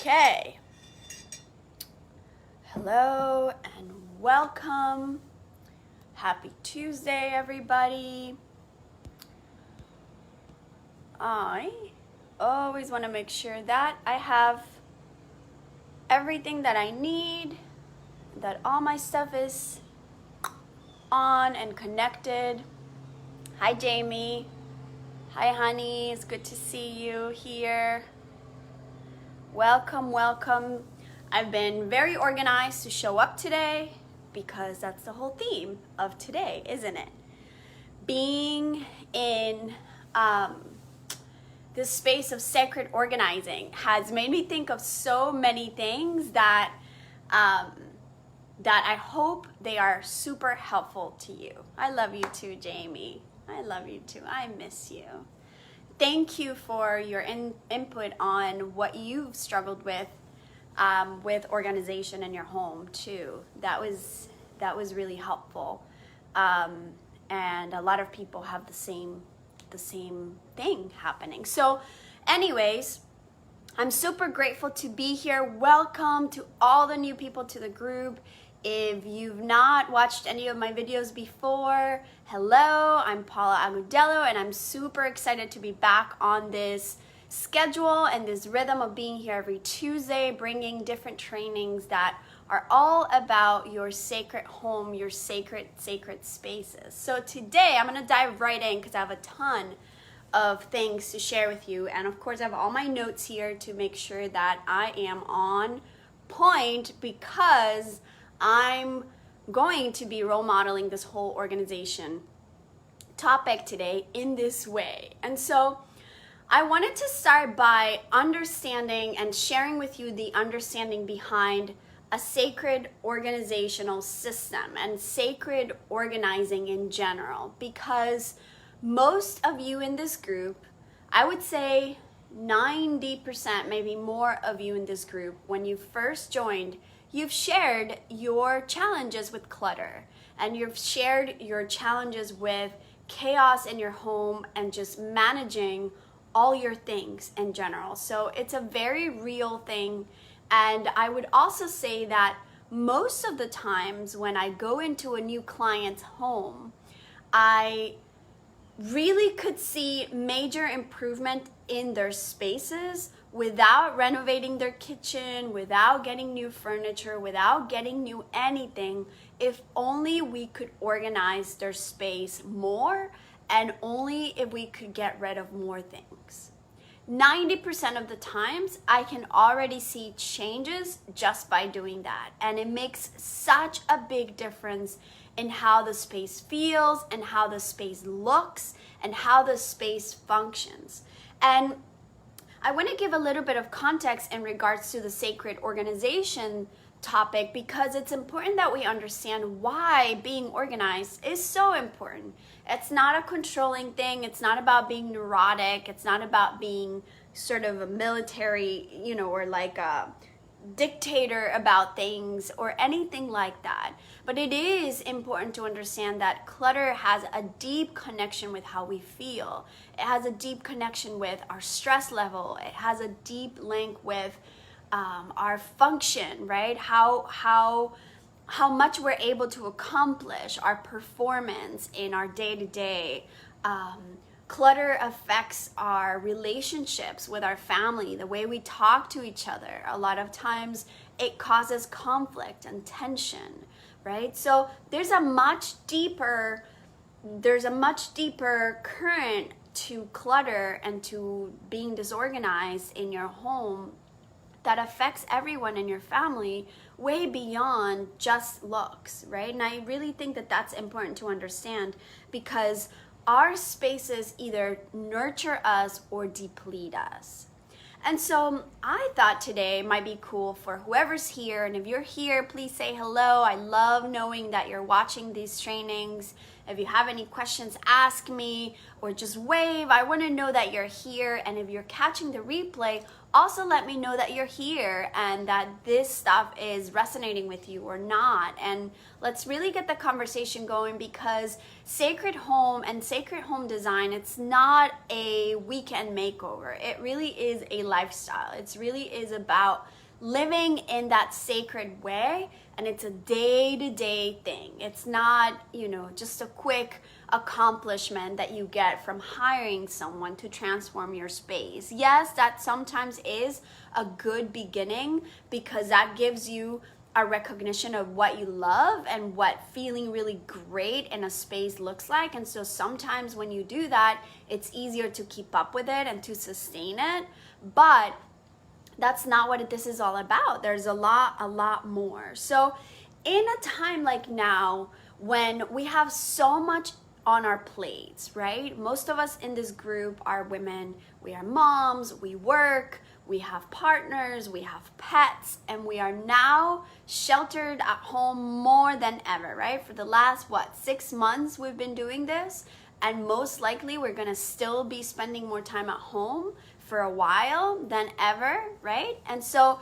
Okay. Hello and welcome. Happy Tuesday, everybody. I always want to make sure that I have everything that I need, that all my stuff is on and connected. Hi, Jamie. Hi, honey. It's good to see you here. Welcome, welcome. I've been very organized to show up today because that's the whole theme of today, isn't it? Being in this space of sacred organizing has made me think of so many things that I hope they are super helpful to you. I love you too, Jamie. I love you too. I miss you. Thank you for your input on what you've struggled with organization in your home too. That was really helpful, and a lot of people have the same thing happening. So, anyways, I'm super grateful to be here. Welcome to all the new people to the group. If you've not watched any of my videos before, hello, I'm Paula Agudelo, and I'm super excited to be back on this schedule and this rhythm of being here every Tuesday, bringing different trainings that are all about your sacred home, your sacred spaces. So today I'm gonna dive right in because I have a ton of things to share with you. And of course I have all my notes here to make sure that I am on point because I'm going to be role modeling this whole organization topic today in this way. And so I wanted to start by understanding and sharing with you the understanding behind a sacred organizational system and sacred organizing in general, because most of you in this group, I would say 90%, maybe more of you in this group, when you first joined, you've shared your challenges with clutter and you've shared your challenges with chaos in your home and just managing all your things in general. So it's a very real thing. And I would also say that most of the times when I go into a new client's home, I really could see major improvement in their spaces without renovating their kitchen, without getting new furniture, without getting new anything, if only we could organize their space more and only if we could get rid of more things. 90% of the times I can already see changes just by doing that. And it makes such a big difference in how the space feels and how the space looks and how the space functions. And I want to give a little bit of context in regards to the sacred organization topic because it's important that we understand why being organized is so important. It's not a controlling thing. It's not about being neurotic. It's not about being sort of a military, or like a dictator about things or anything like that. But it is important to understand that clutter has a deep connection with how we feel. It has a deep connection with our stress level. It has a deep link with our function, right? How much we're able to accomplish, our performance in our day-to-day. Clutter affects our relationships with our family, the way we talk to each other. A lot of times it causes conflict and tension, right? So there's a much deeper current to clutter and to being disorganized in your home that affects everyone in your family way beyond just looks, right? And I really think that that's important to understand because our spaces either nurture us or deplete us. And so I thought today might be cool for whoever's here, and if you're here, please say hello. I love knowing that you're watching these trainings. If you have any questions, ask me or just wave. I want to know that you're here. And if you're catching the replay, also let me know that you're here and that this stuff is resonating with you or not. And let's really get the conversation going, because sacred home and sacred home design, it's not a weekend makeover. It really is a lifestyle. It really is about living in that sacred way, and it's a day-to-day thing. It's not, just a quick accomplishment that you get from hiring someone to transform your space. Yes, that sometimes is a good beginning, because that gives you a recognition of what you love and what feeling really great in a space looks like. And so sometimes when you do that, it's easier to keep up with it and to sustain it. But that's not what this is all about. There's a lot more. So in a time like now, when we have so much on our plates, right? Most of us in this group are women. We are moms, we work, we have partners, we have pets, and we are now sheltered at home more than ever, right? For the last, 6 months we've been doing this, and most likely we're gonna still be spending more time at home for a while than ever, right? And so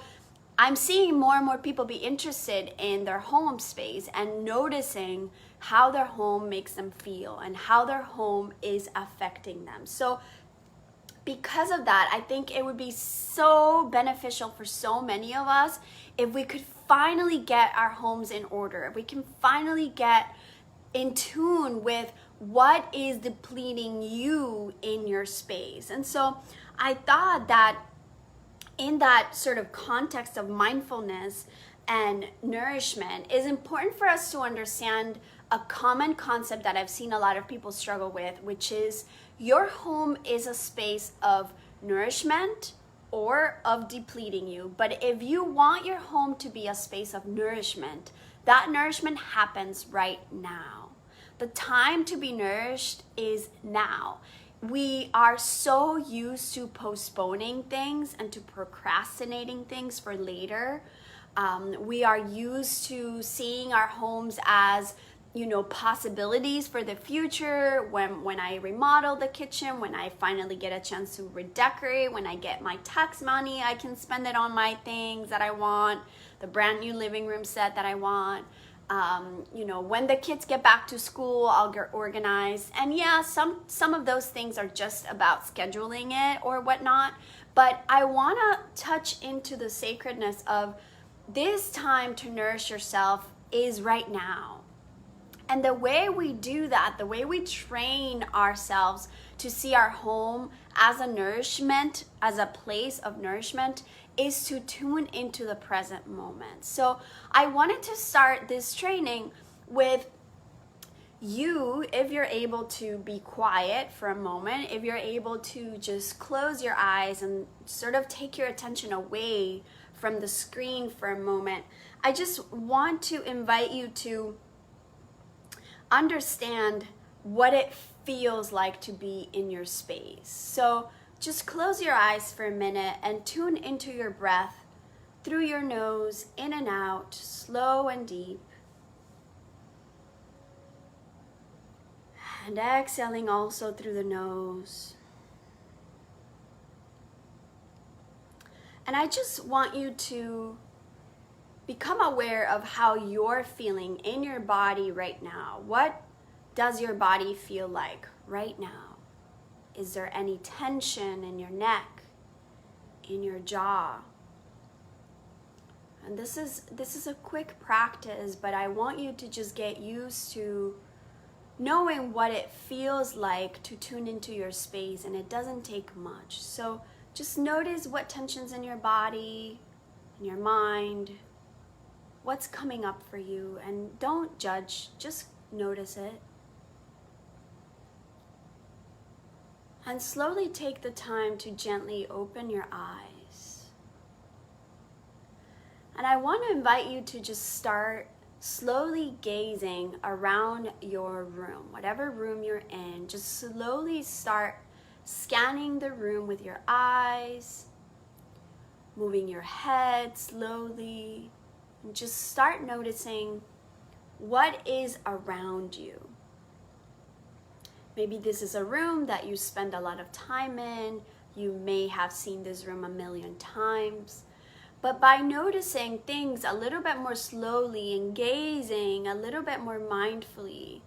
I'm seeing more and more people be interested in their home space and noticing how their home makes them feel and how their home is affecting them. So because of that, I think it would be so beneficial for so many of us if we could finally get our homes in order, if we can finally get in tune with what is depleting you in your space. And so I thought that in that sort of context of mindfulness and nourishment, it's important for us to understand a common concept that I've seen a lot of people struggle with, which is your home is a space of nourishment or of depleting you. But if you want your home to be a space of nourishment, that nourishment happens right now. The time to be nourished is now. We are so used to postponing things and to procrastinating things for later. We are used to seeing our homes as, possibilities for the future. When I remodel the kitchen, when I finally get a chance to redecorate, when I get my tax money, I can spend it on my things that I want, the brand new living room set that I want. When the kids get back to school, I'll get organized. And yeah, some of those things are just about scheduling it or whatnot. But I want to touch into the sacredness of this time to nourish yourself is right now. And the way we do that, the way we train ourselves to see our home as a nourishment, as a place of nourishment, is to tune into the present moment. So I wanted to start this training with you, if you're able to be quiet for a moment, if you're able to just close your eyes and sort of take your attention away from the screen for a moment. I just want to invite you to understand what it feels like to be in your space. So just close your eyes for a minute and tune into your breath through your nose, in and out, slow and deep. And exhaling also through the nose. And I just want you to become aware of how you're feeling in your body right now. What does your body feel like right now? Is there any tension in your neck, in your jaw? And this is a quick practice, but I want you to just get used to knowing what it feels like to tune into your space, and it doesn't take much. So just notice what tension's in your body, in your mind, what's coming up for you, and don't judge, just notice it. And slowly take the time to gently open your eyes. And I want to invite you to just start slowly gazing around your room, whatever room you're in. Just slowly start scanning the room with your eyes, moving your head slowly, and just start noticing what is around you. Maybe this is a room that you spend a lot of time in. You may have seen this room a million times. But by noticing things a little bit more slowly and gazing a little bit more mindfully,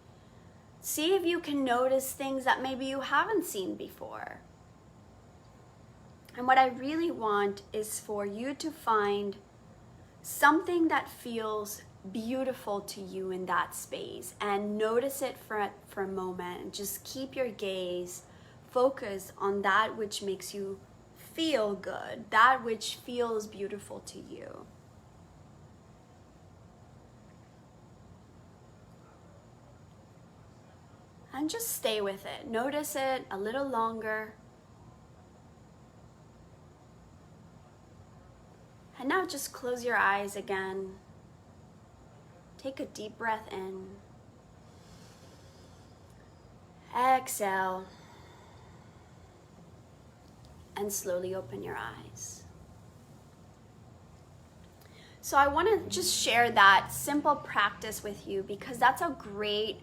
see if you can notice things that maybe you haven't seen before. And what I really want is for you to find something that feels beautiful to you in that space and notice it for a moment, and just keep your gaze focused on that which makes you feel good, that which feels beautiful to you. And just stay with it. Notice it a little longer. And now just close your eyes again. Take a deep breath in. Exhale. And slowly open your eyes. So I want to just share that simple practice with you because that's a great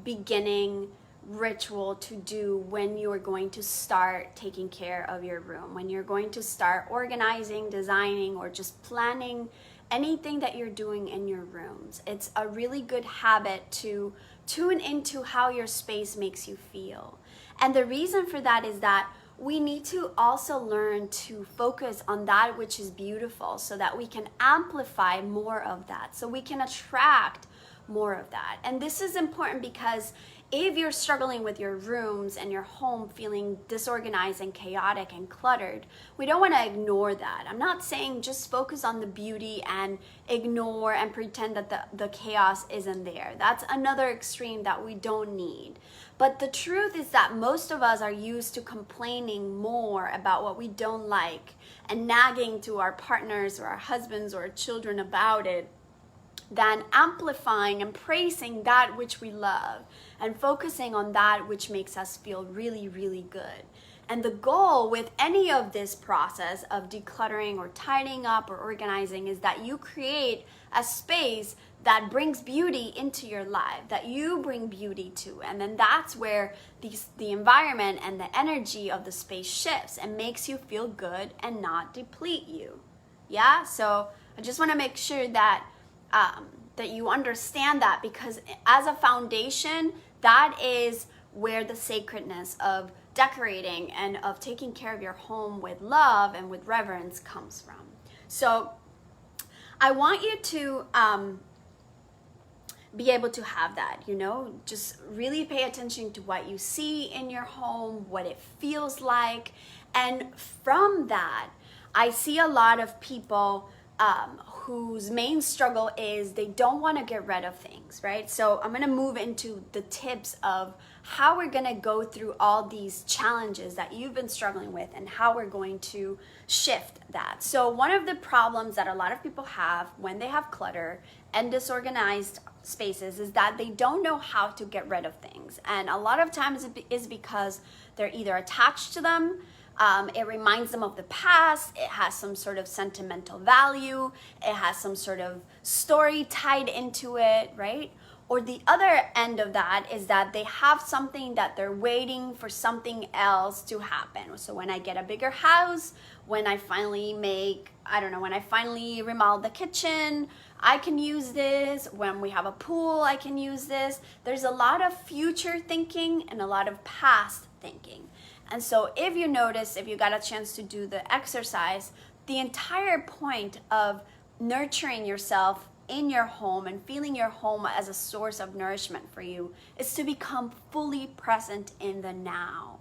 beginning ritual to do when you are going to start taking care of your room, when you're going to start organizing, designing, or just planning anything that you're doing in your rooms. It's a really good habit to tune into how your space makes you feel. And the reason for that is that we need to also learn to focus on that which is beautiful so that we can amplify more of that, so we can attract more of that. And this is important because if you're struggling with your rooms and your home feeling disorganized and chaotic and cluttered, we don't want to ignore that. I'm not saying just focus on the beauty and ignore and pretend that the chaos isn't there. That's another extreme that we don't need. But the truth is that most of us are used to complaining more about what we don't like and nagging to our partners or our husbands or our children about it, than amplifying and praising that which we love and focusing on that which makes us feel really, really good. And the goal with any of this process of decluttering or tidying up or organizing is that you create a space that brings beauty into your life, that you bring beauty to. And then that's where the environment and the energy of the space shifts and makes you feel good and not deplete you. Yeah, so I just want to make sure that that you understand that, because as a foundation, that is where the sacredness of decorating and of taking care of your home with love and with reverence comes from. So I want you to be able to have that, just really pay attention to what you see in your home, what it feels like. And from that, I see a lot of people whose main struggle is they don't want to get rid of things, right? So I'm going to move into the tips of how we're going to go through all these challenges that you've been struggling with and how we're going to shift that. So one of the problems that a lot of people have when they have clutter and disorganized spaces is that they don't know how to get rid of things. And a lot of times it is because they're either attached to them, it reminds them of the past, it has some sort of sentimental value, it has some sort of story tied into it, right? Or the other end of that is that they have something that they're waiting for something else to happen. So when I get a bigger house, when I finally remodel the kitchen, I can use this. When we have a pool, I can use this. There's a lot of future thinking and a lot of past thinking. And so if you notice, if you got a chance to do the exercise, the entire point of nurturing yourself in your home and feeling your home as a source of nourishment for you is to become fully present in the now.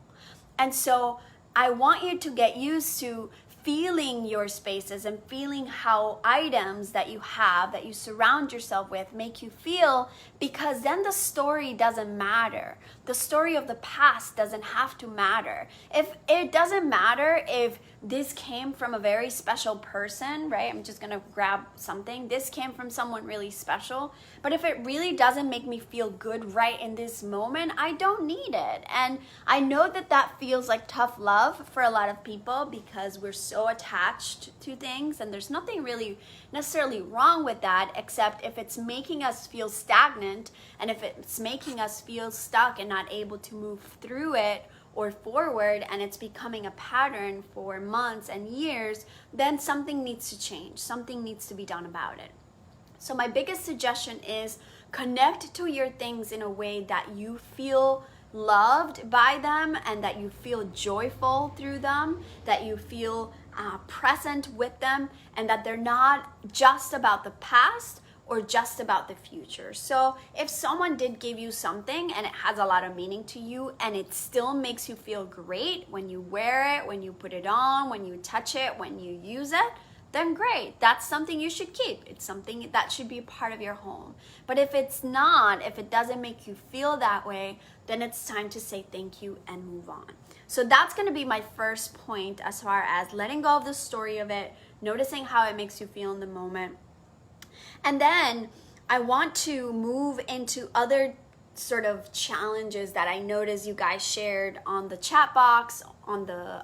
And so I want you to get used to feeling your spaces and feeling how items that you have, that you surround yourself with, make you feel, because then the story doesn't matter. The story of the past doesn't have to matter. If it doesn't matter if this came from a very special person, right? I'm just gonna grab something. This came from someone really special. But if it really doesn't make me feel good right in this moment, I don't need it. And I know that that feels like tough love for a lot of people because we're so attached to things, and there's nothing really necessarily wrong with that, except if it's making us feel stagnant and if it's making us feel stuck and not able to move through it or forward, and it's becoming a pattern for months and years, then something needs to change. Something needs to be done about it. So my biggest suggestion is connect to your things in a way that you feel loved by them and that you feel joyful through them, that you feel present with them, and that they're not just about the past or just about the future. So if someone did give you something and it has a lot of meaning to you and it still makes you feel great when you wear it, when you put it on, when you touch it, when you use it, then great. That's something you should keep. It's something that should be part of your home. But if it's not, if it doesn't make you feel that way, then it's time to say thank you and move on. So that's gonna be my first point as far as letting go of the story of it, noticing how it makes you feel in the moment. And then I want to move into other sort of challenges that I noticed you guys shared on the chat box, on the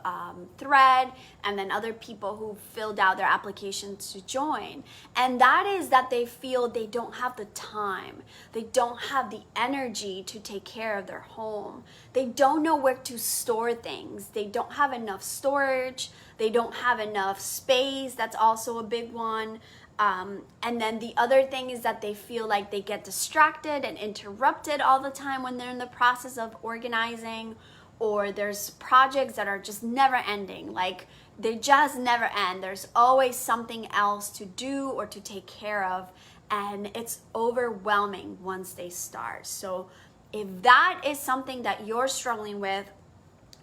thread, and then other people who filled out their applications to join. And that is that they feel they don't have the time. They don't have the energy to take care of their home. They don't know where to store things. They don't have enough storage. They don't have enough space. That's also a big one. And then the other thing is that they feel like they get distracted and interrupted all the time when they're in the process of organizing, or there's projects that are just never ending, like they just never end. There's always something else to do or to take care of, and it's overwhelming once they start. So if that is something that you're struggling with,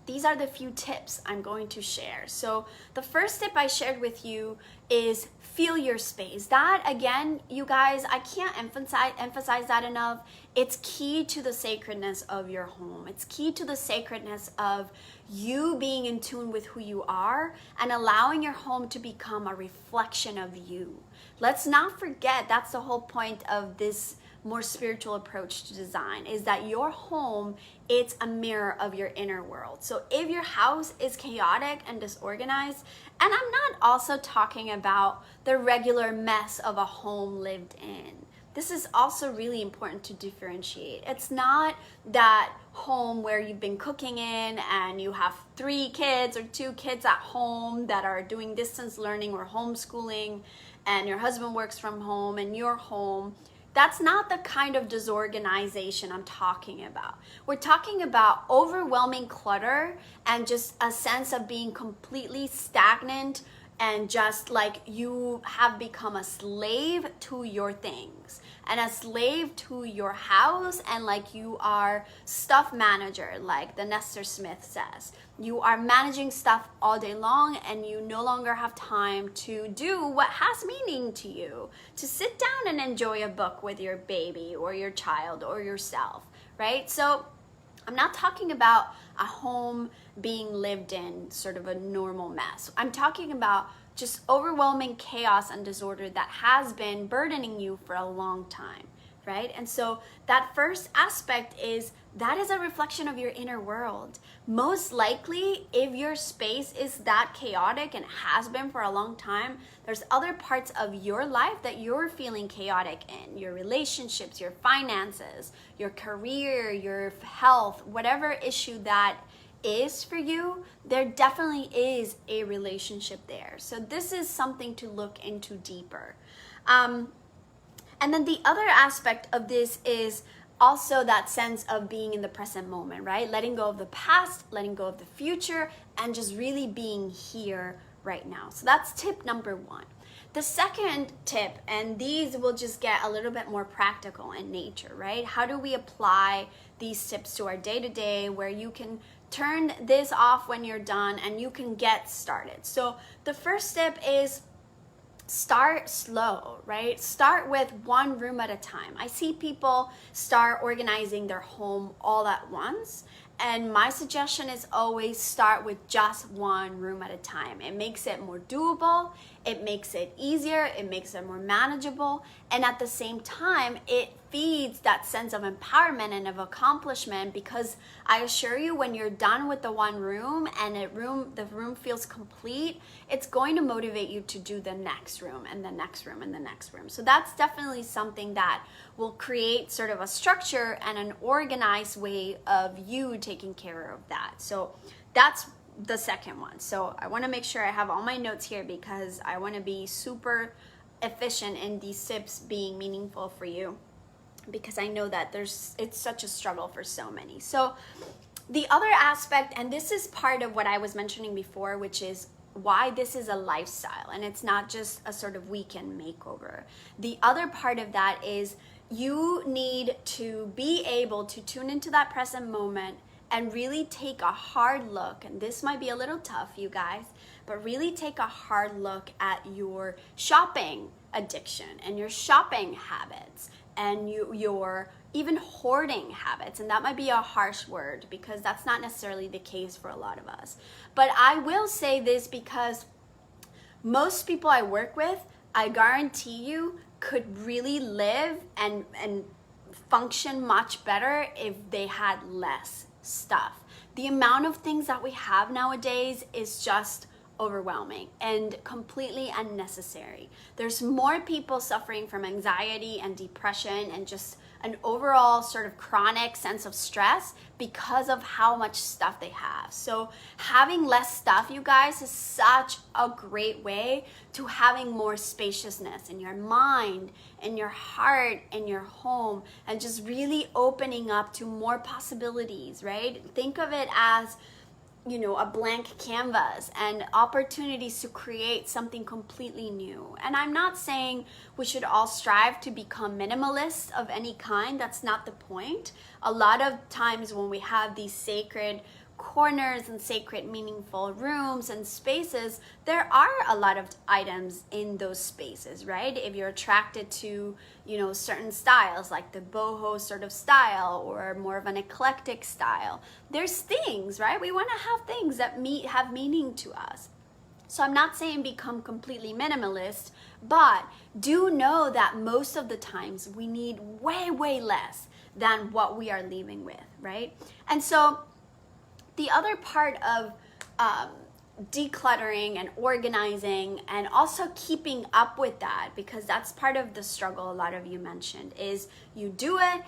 these are the few tips I'm going to share. So the first tip I shared with you is feel your space. That, again, you guys, I can't emphasize that enough. It's key to the sacredness of your home. It's key to the sacredness of you being in tune with who you are and allowing your home to become a reflection of you. Let's not forget, that's the whole point of this more spiritual approach to design, is that your home, it's a mirror of your inner world. So if your house is chaotic and disorganized, and I'm not also talking about the regular mess of a home lived in. This is also really important to differentiate. It's not that home where you've been cooking in and you have 3 kids or 2 kids at home that are doing distance learning or homeschooling, and your husband works from home and you're home. That's not the kind of disorganization I'm talking about. We're talking about overwhelming clutter and just a sense of being completely stagnant and just like you have become a slave to your things and a slave to your house, and like you are stuff manager, like the Nestor Smith says. You are managing stuff all day long and you no longer have time to do what has meaning to you, to sit down and enjoy a book with your baby or your child or yourself, right? So I'm not talking about a home being lived in, sort of a normal mess. I'm talking about just overwhelming chaos and disorder that has been burdening you for a long time, right? And so that first aspect is that is a reflection of your inner world. Most likely, if your space is that chaotic and has been for a long time, there's other parts of your life that you're feeling chaotic in. Your relationships, your finances, your career, your health, whatever issue that is for you, there definitely is a relationship there. So this is something to look into deeper. And then the other aspect of this is also that sense of being in the present moment, right? Letting go of the past, letting go of the future, and just really being here right now. So that's tip number 1. The second tip, and these will just get a little bit more practical in nature, right? How do we apply these tips to our day-to-day where you can turn this off when you're done and you can get started? So the first tip is start slow, right? Start with one room at a time. I see people start organizing their home all at once, And my suggestion is always start with just one room at a time. It makes it more doable, it makes it easier, it makes it more manageable, and at the same time, it feeds that sense of empowerment and of accomplishment, because I assure you, when you're done with the one room and the room feels complete, it's going to motivate you to do the next room and the next room and the next room. So that's definitely something that will create sort of a structure and an organized way of you taking care of that. So that's the second one. So I want to make sure I have all my notes here, because I want to be super efficient in these tips being meaningful for you, because I know that it's such a struggle for so many. So the other aspect, and this is part of what I was mentioning before, which is why this is a lifestyle and it's not just a sort of weekend makeover. The other part of that is you need to be able to tune into that present moment and really take a hard look, and this might be a little tough, you guys, but really take a hard look at your shopping addiction and your shopping habits and your even hoarding habits. And that might be a harsh word, because that's not necessarily the case for a lot of us. But I will say this, because most people I work with, I guarantee you, could really live and function much better if they had less stuff. The amount of things that we have nowadays is just overwhelming and completely unnecessary. There's more people suffering from anxiety and depression and just an overall sort of chronic sense of stress because of how much stuff they have. So having less stuff, you guys, is such a great way to having more spaciousness in your mind, in your heart, in your home, and just really opening up to more possibilities, right? Think of it as, you know, a blank canvas and opportunities to create something completely new. And I'm not saying we should all strive to become minimalists of any kind. That's not the point. A lot of times when we have these sacred corners and sacred meaningful rooms and spaces, there are a lot of items in those spaces, right? If you're attracted to, you know, certain styles like the boho sort of style or more of an eclectic style, there's things, right? We want to have things that have meaning to us. So I'm not saying become completely minimalist, but do know that most of the times we need way less than what we are leaving with, right? And so the other part of decluttering and organizing and also keeping up with that, because that's part of the struggle a lot of you mentioned, is you do it,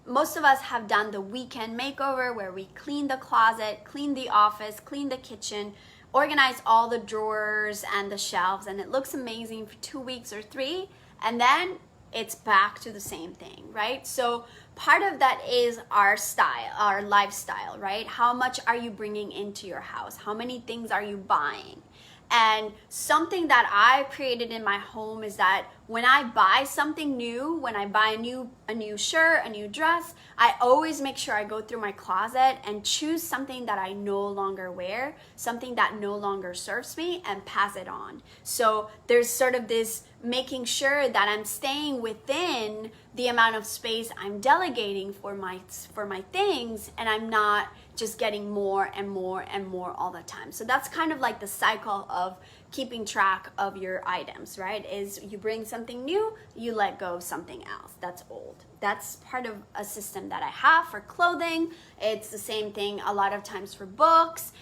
most of us have done the weekend makeover where we clean the closet, clean the office, clean the kitchen, organize all the drawers and the shelves, and it looks amazing for 2 weeks or 3, and then it's back to the same thing, right? So part of that is our style, our lifestyle, right? How much are you bringing into your house? How many things are you buying? And something that I created in my home is that when I buy something new, when I buy a new shirt, a new dress, I always make sure I go through my closet and choose something that I no longer wear, something that no longer serves me, and pass it on. So there's sort of this making sure that I'm staying within the amount of space I'm delegating for my things, and I'm not just getting more and more and more all the time. So that's kind of like the cycle of keeping track of your items, right? Is you bring something new, you let go of something else that's old. That's part of a system that I have for clothing. It's the same thing a lot of times for books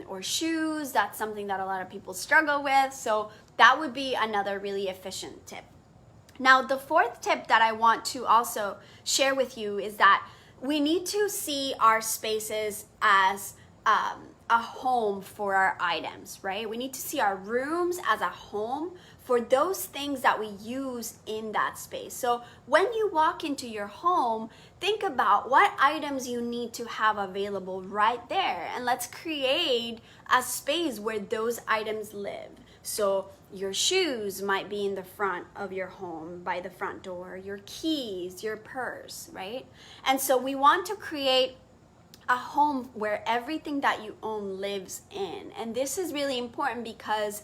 or shoes. That's something that a lot of people struggle with. So that would be another really efficient tip. Now, the fourth tip that I want to also share with you is that we need to see our spaces as a home for our items, right? We need to see our rooms as a home for those things that we use in that space. So when you walk into your home, think about what items you need to have available right there, and let's create a space where those items live. So your shoes might be in the front of your home by the front door, your keys, your purse, right? And so we want to create a home where everything that you own lives in. And this is really important because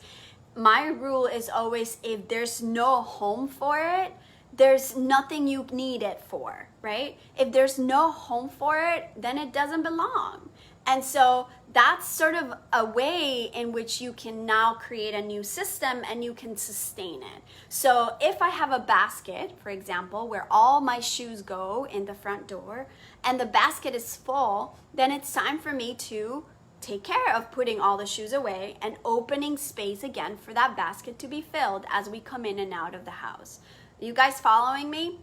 my rule is always, if there's no home for it, there's nothing you need it for, right? If there's no home for it, then it doesn't belong. And so that's sort of a way in which you can now create a new system and you can sustain it. So if I have a basket, for example, where all my shoes go in the front door and the basket is full, then it's time for me to take care of putting all the shoes away and opening space again for that basket to be filled as we come in and out of the house. Are you guys following me?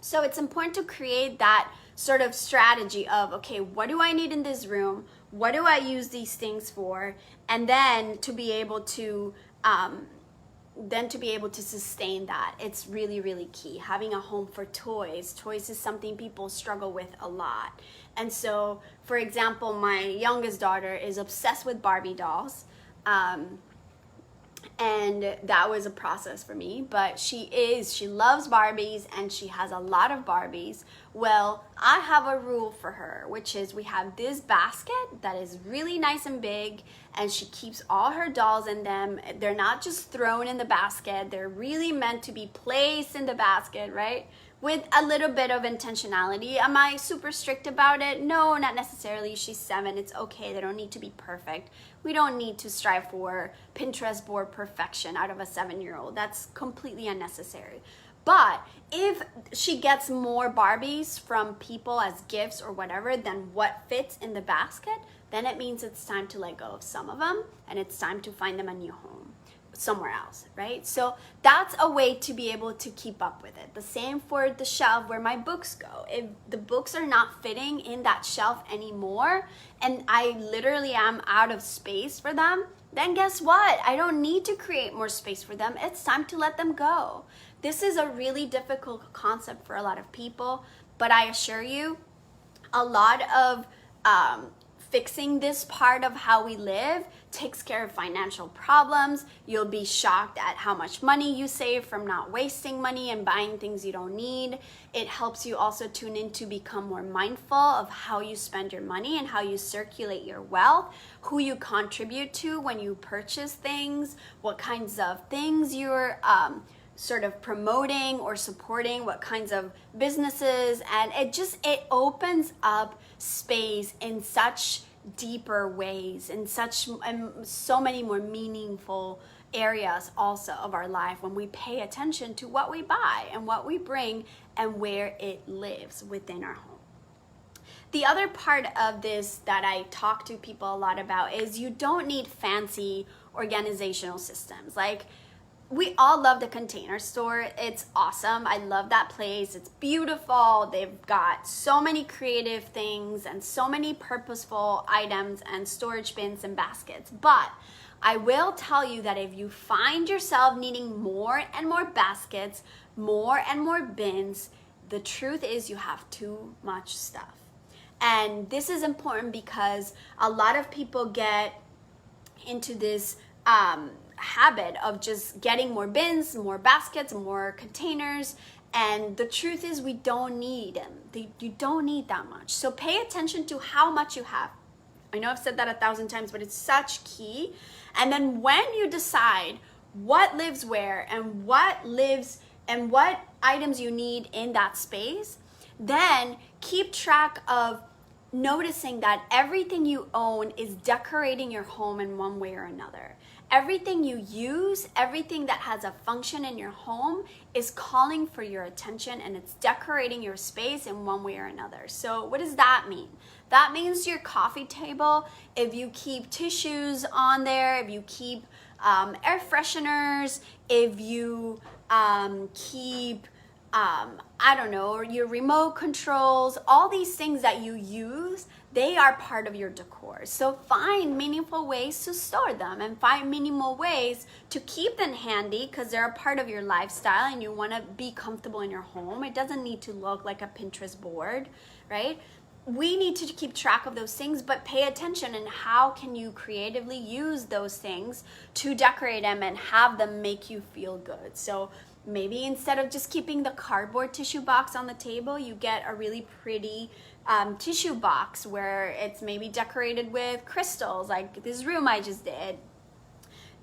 So it's important to create that sort of strategy of, okay, what do I need in this room? What do I use these things for? And then to be able to sustain that. It's really, really key. Having a home for toys. Toys is something people struggle with a lot. And so, for example, my youngest daughter is obsessed with Barbie dolls. And that was a process for me, but she loves Barbies and she has a lot of Barbies. Well, I have a rule for her, which is we have this basket that is really nice and big and she keeps all her dolls in them. They're not just thrown in the basket. They're really meant to be placed in the basket, right? With a little bit of intentionality. Am I super strict about it? No, not necessarily. She's 7. It's okay. They don't need to be perfect. We don't need to strive for Pinterest board perfection out of a 7-year-old. That's completely unnecessary. But if she gets more Barbies from people as gifts or whatever than what fits in the basket, then it means it's time to let go of some of them and it's time to find them a new home somewhere else, right? So that's a way to be able to keep up with it. The same for the shelf where my books go. If the books are not fitting in that shelf anymore and I literally am out of space for them, then guess what? I don't need to create more space for them. It's time to let them go. This is a really difficult concept for a lot of people, but I assure you, a lot of fixing this part of how we live takes care of financial problems. You'll be shocked at how much money you save from not wasting money and buying things you don't need. It helps you also tune in to become more mindful of how you spend your money and how you circulate your wealth, who you contribute to when you purchase things, what kinds of things you're sort of promoting or supporting, what kinds of businesses, and it opens up space in such deeper ways, in so many more meaningful areas also of our life when we pay attention to what we buy and what we bring and where it lives within our home. The other part of this that I talk to people a lot about is you don't need fancy organizational systems. Like, we all love the Container Store. It's awesome. I love that place. It's beautiful. They've got so many creative things and so many purposeful items and storage bins and baskets. But I will tell you that if you find yourself needing more and more baskets, more and more bins, the truth is you have too much stuff. And this is important because a lot of people get into this habit of just getting more bins, more baskets, more containers, and the truth is we don't need them. You don't need that much. So pay attention to how much you have. I know I've said that 1,000 times, but it's such key. And then when you decide what lives where and what items you need in that space, then keep track of noticing that everything you own is decorating your home in one way or another. Everything you use, everything that has a function in your home is calling for your attention and it's decorating your space in one way or another. So what does that mean? That means your coffee table, if you keep tissues on there, if you keep air fresheners, if you keep your remote controls, all these things that you use, they are part of your decor. So find meaningful ways to store them and find meaningful ways to keep them handy because they're a part of your lifestyle and you want to be comfortable in your home. It doesn't need to look like a Pinterest board, right? We need to keep track of those things, but pay attention and how can you creatively use those things to decorate them and have them make you feel good. So maybe instead of just keeping the cardboard tissue box on the table, you get a really pretty tissue box where it's maybe decorated with crystals, like this room I just did.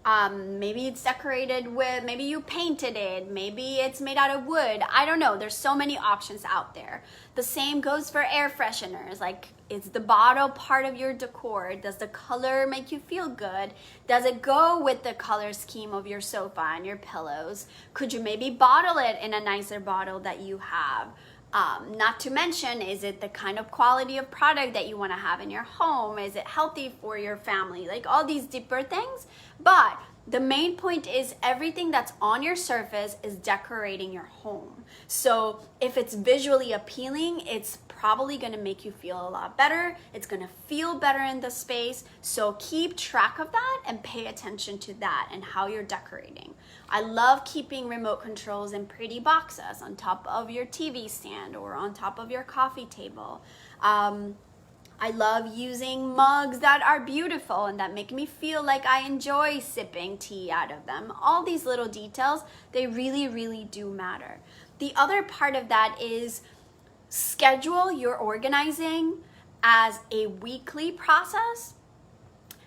Maybe it's decorated with, maybe you painted it, maybe it's made out of wood. I don't know. There's so many options out there. The same goes for air fresheners. Like, is the bottle part of your decor? Does the color make you feel good? Does it go with the color scheme of your sofa and your pillows? Could you maybe bottle it in a nicer bottle that you have? Not to mention, is it the kind of quality of product that you want to have in your home? Is it healthy for your family? Like all these deeper things. But the main point is everything that's on your surface is decorating your home. So if it's visually appealing, it's probably going to make you feel a lot better. It's going to feel better in the space. So keep track of that and pay attention to that and how you're decorating. I love keeping remote controls in pretty boxes on top of your TV stand or on top of your coffee table. I love using mugs that are beautiful and that make me feel like I enjoy sipping tea out of them. All these little details, they really, really do matter. The other part of that is schedule your organizing as a weekly process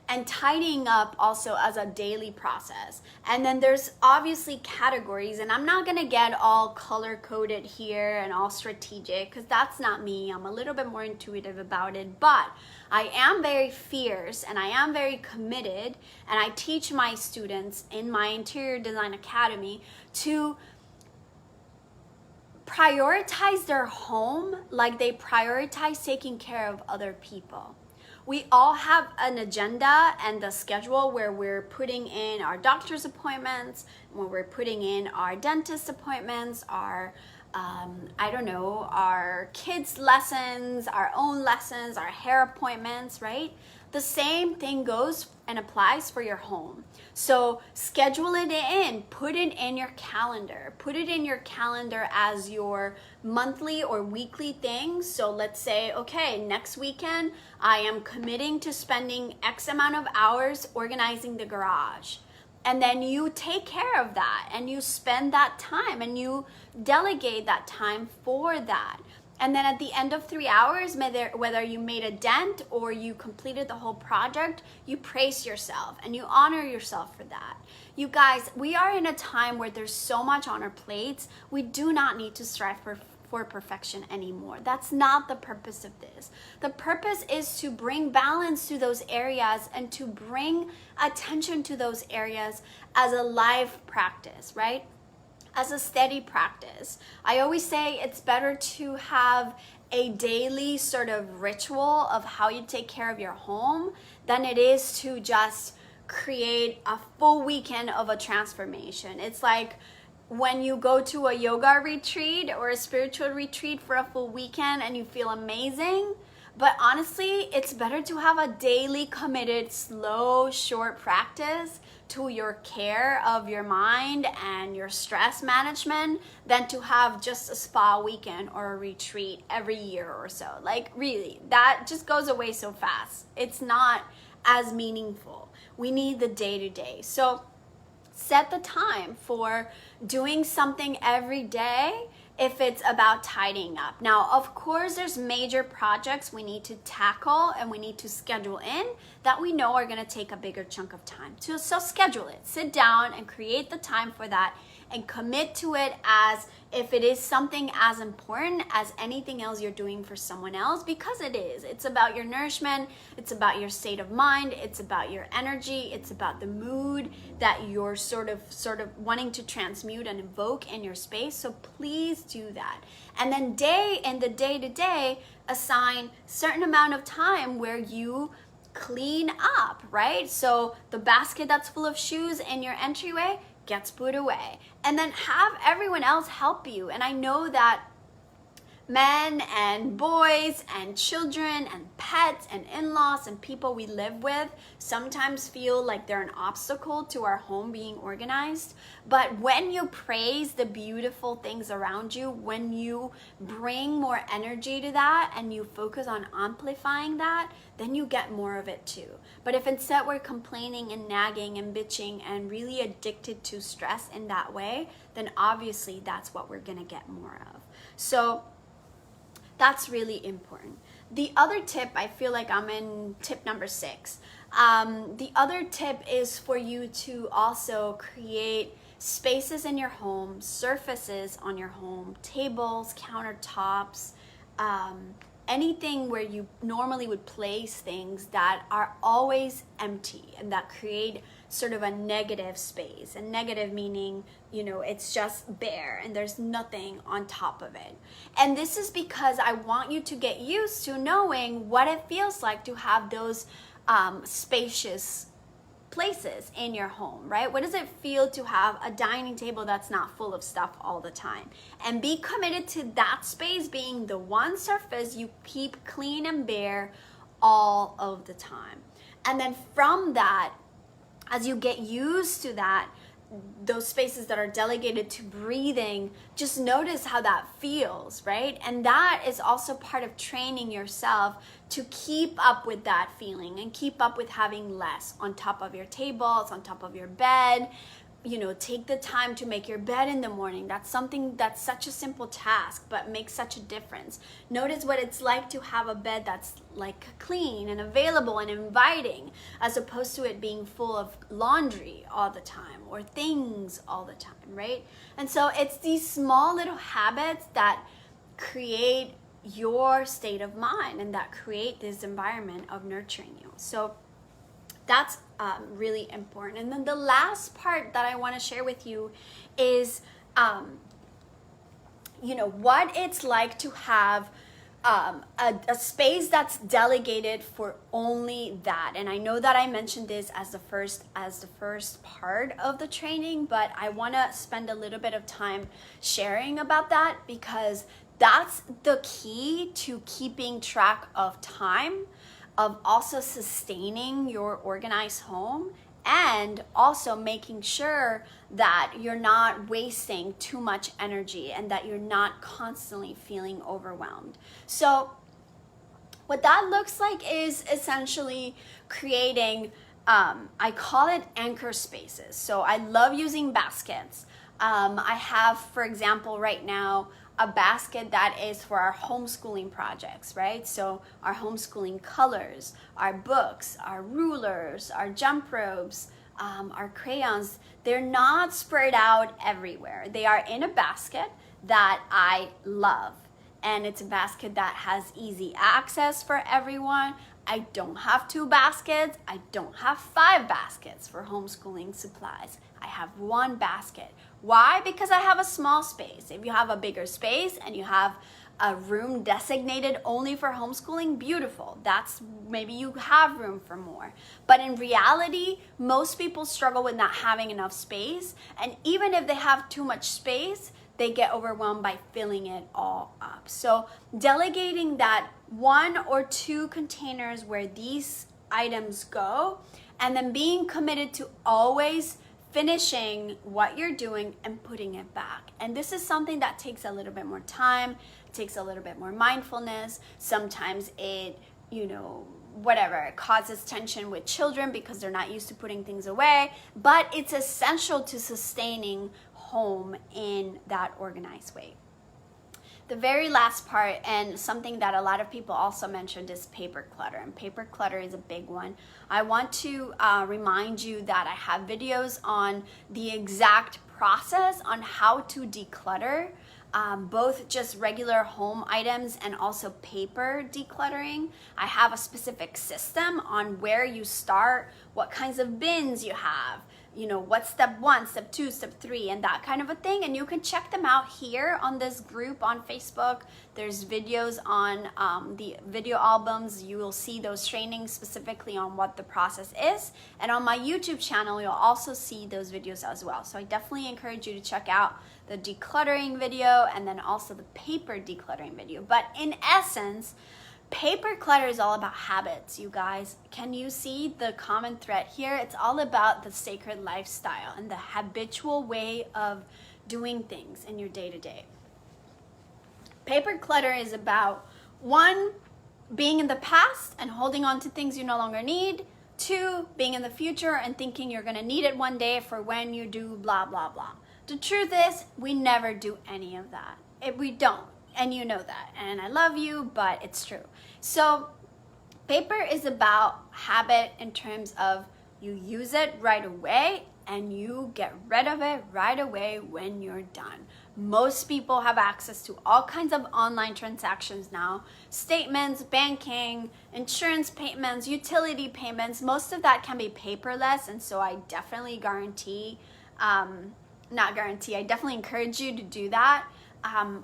and tidying up also as a daily process. And then there's obviously categories, and I'm not gonna get all color coded here and all strategic because that's not me. I'm a little bit more intuitive about it, but I am very fierce and I am very committed, and I teach my students in my Interior Design Academy to prioritize their home like they prioritize taking care of other people. We all have an agenda and the schedule where we're putting in our doctor's appointments, where we're putting in our dentist appointments, our our kids' lessons, our own lessons, our hair appointments, right? The same thing goes and applies for your home. So schedule it in, put it in your calendar. Put it in your calendar as your monthly or weekly things. So let's say, okay, next weekend, I am committing to spending X amount of hours organizing the garage. And then you take care of that and you spend that time and you delegate that time for that. And then at the end of 3 hours, whether you made a dent or you completed the whole project, you praise yourself and you honor yourself for that. You guys, we are in a time where there's so much on our plates. We do not need to strive for perfection anymore. That's not the purpose of this. The purpose is to bring balance to those areas and to bring attention to those areas as a live practice, right? As a steady practice. I always say it's better to have a daily sort of ritual of how you take care of your home than it is to just create a full weekend of a transformation. It's like when you go to a yoga retreat or a spiritual retreat for a full weekend and you feel amazing. But honestly, it's better to have a daily committed, slow, short practice to your care of your mind and your stress management than to have just a spa weekend or a retreat every year or so. Like really, that just goes away so fast. It's not as meaningful. We need the day-to-day. So set the time for doing something every day if it's about tidying up. Now, of course, there's major projects we need to tackle and we need to schedule in that we know are gonna take a bigger chunk of time. So schedule it, sit down and create the time for that and commit to it as if it is something as important as anything else you're doing for someone else, because it is. It's about your nourishment, it's about your state of mind, it's about your energy, it's about the mood that you're sort of wanting to transmute and evoke in your space. So please do that. And then in the day-to-day, assign certain amount of time where you clean up, right? So the basket that's full of shoes in your entryway gets put away, and then have everyone else help you. And I know that men and boys and children and pets and in-laws and people we live with sometimes feel like they're an obstacle to our home being organized. But when you praise the beautiful things around you, when you bring more energy to that and you focus on amplifying that, then you get more of it too. But if instead we're complaining and nagging and bitching and really addicted to stress in that way, then obviously that's what we're gonna get more of. So that's really important. The other tip, I feel like I'm in tip number 6. The other tip is for you to also create spaces in your home, surfaces on your home, tables, countertops, anything where you normally would place things that are always empty and that create sort of a negative space. And negative meaning, it's just bare and there's nothing on top of it. And this is because I want you to get used to knowing what it feels like to have those spacious places in your home, right? What does it feel to have a dining table that's not full of stuff all the time? And be committed to that space being the one surface you keep clean and bare all of the time. And then from that, as you get used to that, those spaces that are delegated to breathing, just notice how that feels, right? And that is also part of training yourself to keep up with that feeling and keep up with having less on top of your tables, on top of your bed. Take the time to make your bed in the morning. That's something that's such a simple task, but makes such a difference. Notice what it's like to have a bed that's like clean and available and inviting, as opposed to it being full of laundry all the time or things all the time, right? And so it's these small little habits that create your state of mind and that create this environment of nurturing you. So that's really important. And then the last part that I want to share with you is, what it's like to have a space that's delegated for only that. And I know that I mentioned this as the first part of the training, but I want to spend a little bit of time sharing about that, because that's the key to keeping track of time, of also sustaining your organized home, and also making sure that you're not wasting too much energy and that you're not constantly feeling overwhelmed. So what that looks like is essentially creating, I call it anchor spaces. So I love using baskets. I have, for example, right now, a basket that is for our homeschooling projects, right? So our homeschooling colors, our books, our rulers, our jump ropes, our crayons, they're not spread out everywhere. They are in a basket that I love. And it's a basket that has easy access for everyone. I don't have 2 baskets. I don't have 5 baskets for homeschooling supplies. I have 1 basket. Why? Because I have a small space. If you have a bigger space and you have a room designated only for homeschooling, beautiful. That's, maybe you have room for more. But in reality, most people struggle with not having enough space. And even if they have too much space, they get overwhelmed by filling it all up. So delegating that 1 or 2 containers where these items go, and then being committed to always finishing what you're doing and putting it back. And this is something that takes a little bit more time, takes a little bit more mindfulness. Sometimes it, it causes tension with children because they're not used to putting things away, but it's essential to sustaining home in that organized way. The very last part, and something that a lot of people also mentioned, is paper clutter. And paper clutter is a big one. I want to remind you that I have videos on the exact process on how to declutter, both just regular home items and also paper decluttering. I have a specific system on where you start, what kinds of bins you have, what's step 1, step 2, step 3, and that kind of a thing. And you can check them out here on this group on Facebook. There's videos on the video albums. You will see those trainings specifically on what the process is. And on my YouTube channel, you'll also see those videos as well. So I definitely encourage you to check out the decluttering video and then also the paper decluttering video. But in essence, paper clutter is all about habits, you guys. Can you see the common thread here? It's all about the sacred lifestyle and the habitual way of doing things in your day-to-day. Paper clutter is about 1, being in the past and holding on to things you no longer need. 2, being in the future and thinking you're gonna need it one day for when you do blah, blah, blah. The truth is, we never do any of that. We don't. And you know that. And I love you, but it's true. So Paper is about habit in terms of you use it right away and you get rid of it right away when you're done. Most people have access to all kinds of online transactions now, statements, banking, insurance payments, utility payments. Most of that can be paperless, and so I definitely I definitely encourage you to do that.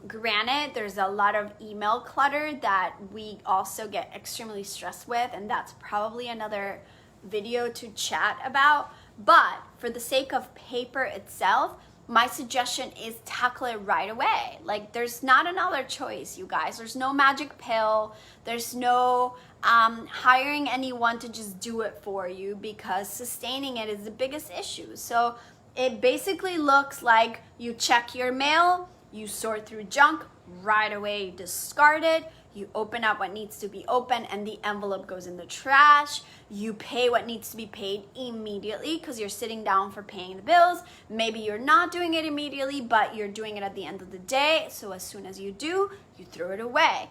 Granted, there's a lot of email clutter that we also get extremely stressed with, and that's probably another video to chat about. But for the sake of paper itself, my suggestion is tackle it right away. Like, there's not another choice, you guys. There's no magic pill. There's no hiring anyone to just do it for you, because sustaining it is the biggest issue. So it basically looks like you check your mail, you sort through junk, right away discard it. You open up what needs to be open and the envelope goes in the trash. You pay what needs to be paid immediately because you're sitting down for paying the bills. Maybe you're not doing it immediately, but you're doing it at the end of the day. So as soon as you do, you throw it away.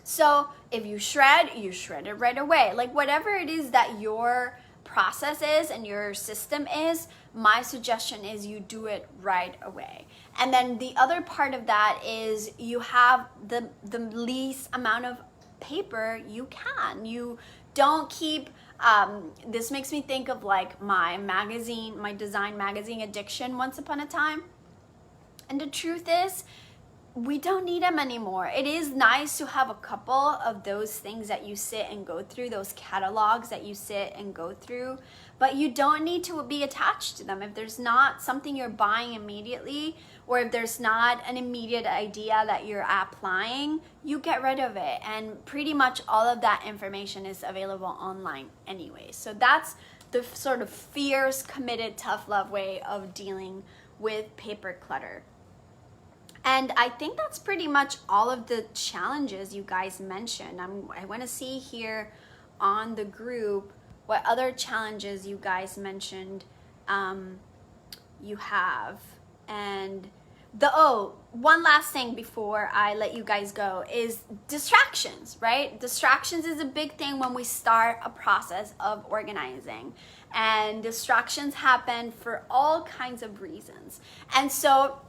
So if you shred it right away. Like, whatever it is that your process is and your system is, my suggestion is you do it right away. And then the other part of that is you have the least amount of paper you can. You don't keep, this makes me think of like my design magazine addiction once upon a time. And the truth is, we don't need them anymore. It is nice to have a couple of those things that you sit and go through, those catalogs that you sit and go through, but you don't need to be attached to them. If there's not something you're buying immediately, or if there's not an immediate idea that you're applying, you get rid of it. And pretty much all of that information is available online anyway. So that's the sort of fierce, committed, tough love way of dealing with paper clutter. And I think that's pretty much all of the challenges you guys mentioned. I want to see here on the group what other challenges you guys mentioned you have. And one last thing before I let you guys go is distractions, right? Distractions is a big thing when we start a process of organizing. And distractions happen for all kinds of reasons. And so,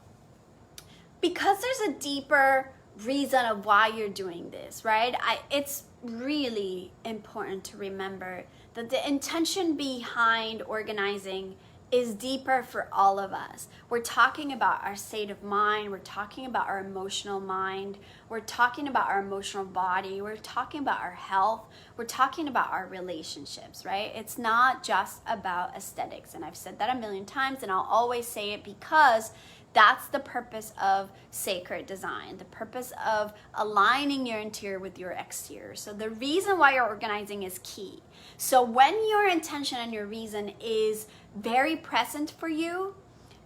because there's a deeper reason of why you're doing this, right? It's really important to remember that the intention behind organizing is deeper for all of us. We're talking about our state of mind. We're talking about our emotional mind. We're talking about our emotional body. We're talking about our health. We're talking about our relationships, right? It's not just about aesthetics. And I've said that a million times, and I'll always say it because that's the purpose of sacred design, the purpose of aligning your interior with your exterior. So the reason why you're organizing is key. So when your intention and your reason is very present for you,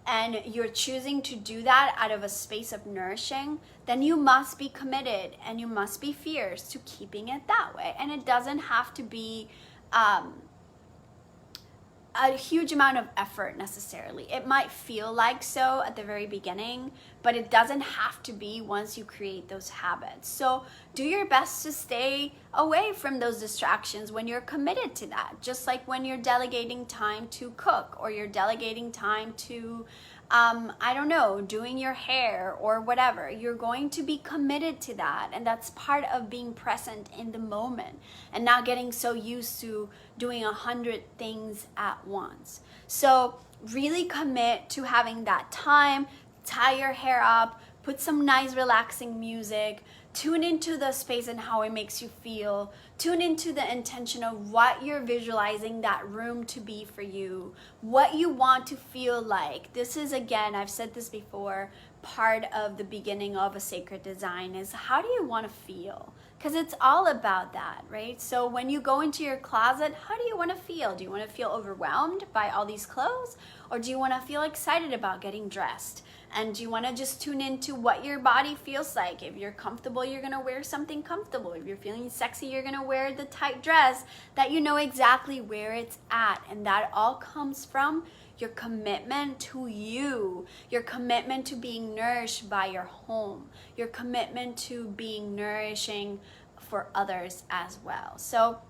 and you're choosing to do that out of a space of nourishing, then you must be committed and you must be fierce to keeping it that way. And it doesn't have to be a huge amount of effort necessarily. It might feel like so at the very beginning, but it doesn't have to be once you create those habits. So do your best to stay away from those distractions when you're committed to that. Just like when you're delegating time to cook, or you're delegating time to doing your hair or whatever. You're going to be committed to that. And that's part of being present in the moment and not getting so used to doing 100 things at once. So really commit to having that time, tie your hair up, put some nice relaxing music, tune into the space and how it makes you feel, tune into the intention of what you're visualizing that room to be for you, what you want to feel like. This is, again, I've said this before, part of the beginning of a sacred design is how do you want to feel? Because it's all about that, right? So when you go into your closet, how do you want to feel? Do you want to feel overwhelmed by all these clothes? Or do you want to feel excited about getting dressed? And do you want to just tune into what your body feels like? If you're comfortable, you're going to wear something comfortable. If you're feeling sexy, you're going to wear the tight dress that you know exactly where it's at. And that all comes from your commitment to you, your commitment to being nourished by your home, your commitment to being nourishing for others as well. So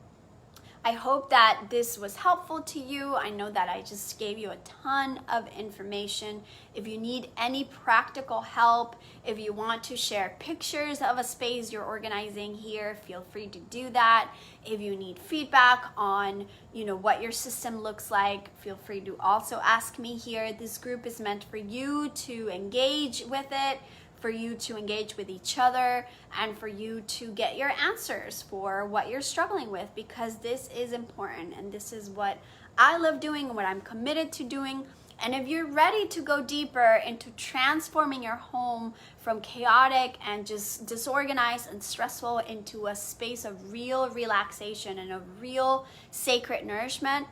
I hope that this was helpful to you. I know that I just gave you a ton of information. If you need any practical help, if you want to share pictures of a space you're organizing here, feel free to do that. If you need feedback on, what your system looks like, feel free to also ask me here. This group is meant for you to engage with it, for you to engage with each other, and for you to get your answers for what you're struggling with, because this is important and this is what I love doing and what I'm committed to doing. And if you're ready to go deeper into transforming your home from chaotic and just disorganized and stressful into a space of real relaxation and of real sacred nourishment,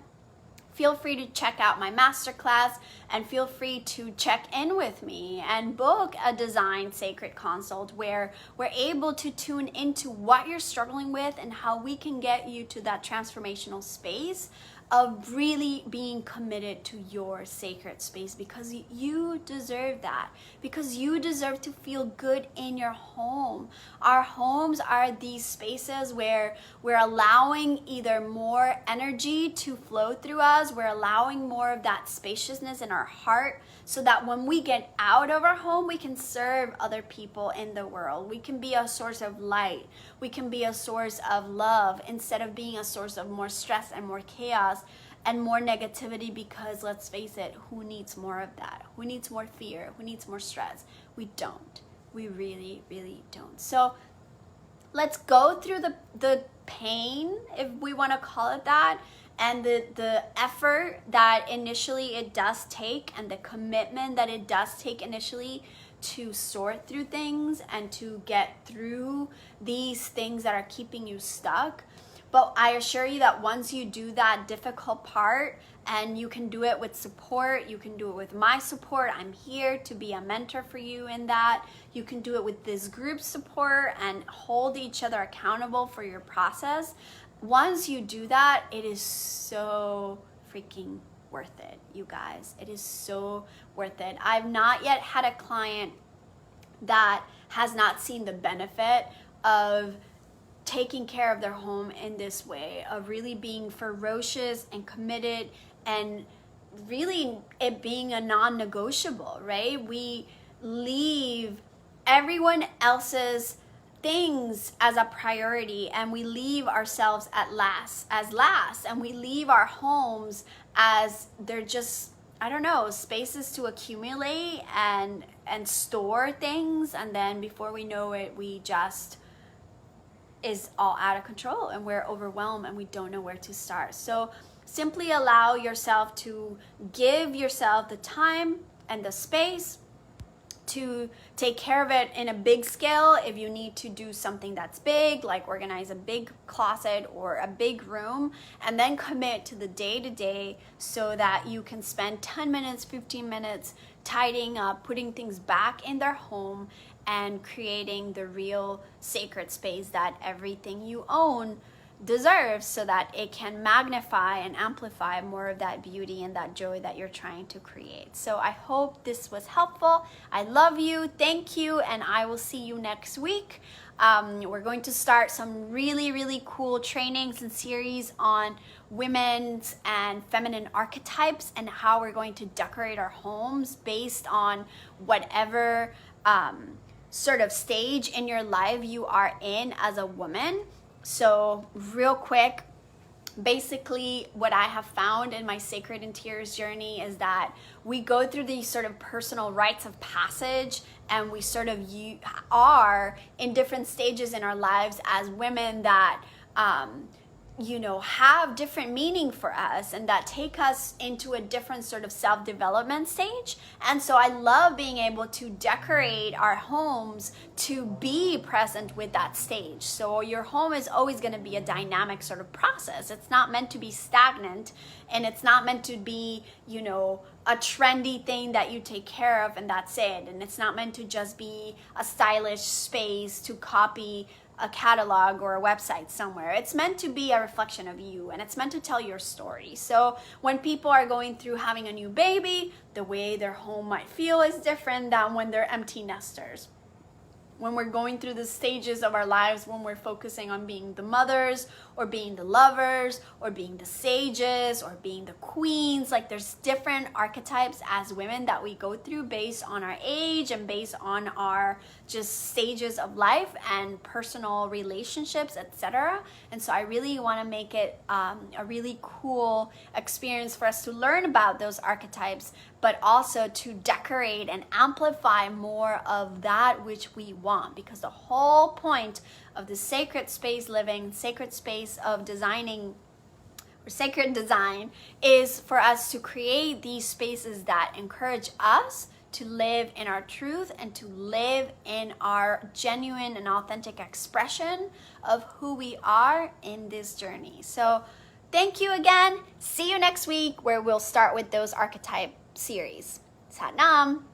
feel free to check out my masterclass, and feel free to check in with me and book a design sacred consult where we're able to tune into what you're struggling with and how we can get you to that transformational space of really being committed to your sacred space, because you deserve that, because you deserve to feel good in your home. Our homes are these spaces where we're allowing either more energy to flow through us, we're allowing more of that spaciousness in our heart, so that when we get out of our home, we can serve other people in the world. We can be a source of light. We can be a source of love instead of being a source of more stress and more chaos and more negativity, because let's face it, who needs more of that? Who needs more fear? Who needs more stress? We don't. We really, really don't. So let's go through the pain, if we want to call it that, and the effort that initially it does take, and the commitment that it does take initially to sort through things and to get through these things that are keeping you stuck. But I assure you that once you do that difficult part, and you can do it with support, you can do it with my support. I'm here to be a mentor for you in that. You can do it with this group support and hold each other accountable for your process. Once you do that, it is so freaking worth it, you guys. It is so worth it. I've not yet had a client that has not seen the benefit of taking care of their home in this way, of really being ferocious and committed, and really it being a non-negotiable, right? We leave everyone else's things as a priority, and we leave ourselves as last, and we leave our homes as they're just, I don't know, spaces to accumulate and store things, and then before we know it, we just is all out of control and we're overwhelmed and we don't know where to start. So simply allow yourself to give yourself the time and the space to take care of it in a big scale. If you need to do something that's big, like organize a big closet or a big room, and then commit to the day-to-day so that you can spend 10 minutes, 15 minutes tidying up, putting things back in their home, and creating the real sacred space that everything you own deserves, so that it can magnify and amplify more of that beauty and that joy that you're trying to create. So I hope this was helpful. I love you. Thank you. And I will see you next week. We're going to start some really, really cool trainings and series on women's and feminine archetypes and how we're going to decorate our homes based on whatever sort of stage in your life you are in as a woman. So real quick, basically what I have found in my Sacred Interiors journey is that we go through these sort of personal rites of passage, and we sort of are in different stages in our lives as women that have different meaning for us and that take us into a different sort of self-development stage. And so I love being able to decorate our homes to be present with that stage. So your home is always going to be a dynamic sort of process. It's not meant to be stagnant, and it's not meant to be, a trendy thing that you take care of and that's it. And it's not meant to just be a stylish space to copy a catalog or a website somewhere. It's meant to be a reflection of you, and it's meant to tell your story. So when people are going through having a new baby, the way their home might feel is different than when they're empty nesters. when we're going through the stages of our lives, when we're focusing on being the mothers or being the lovers or being the sages or being the queens. Like there's different archetypes as women that we go through based on our age and based on our just stages of life and personal relationships, etc. And so I really want to make it a really cool experience for us to learn about those archetypes, but also to decorate and amplify more of that which we want, because the whole point of the sacred space living, sacred space of designing, or sacred design, is for us to create these spaces that encourage us to live in our truth and to live in our genuine and authentic expression of who we are in this journey. So thank you again. See you next week, where we'll start with those archetype series. Sat Nam.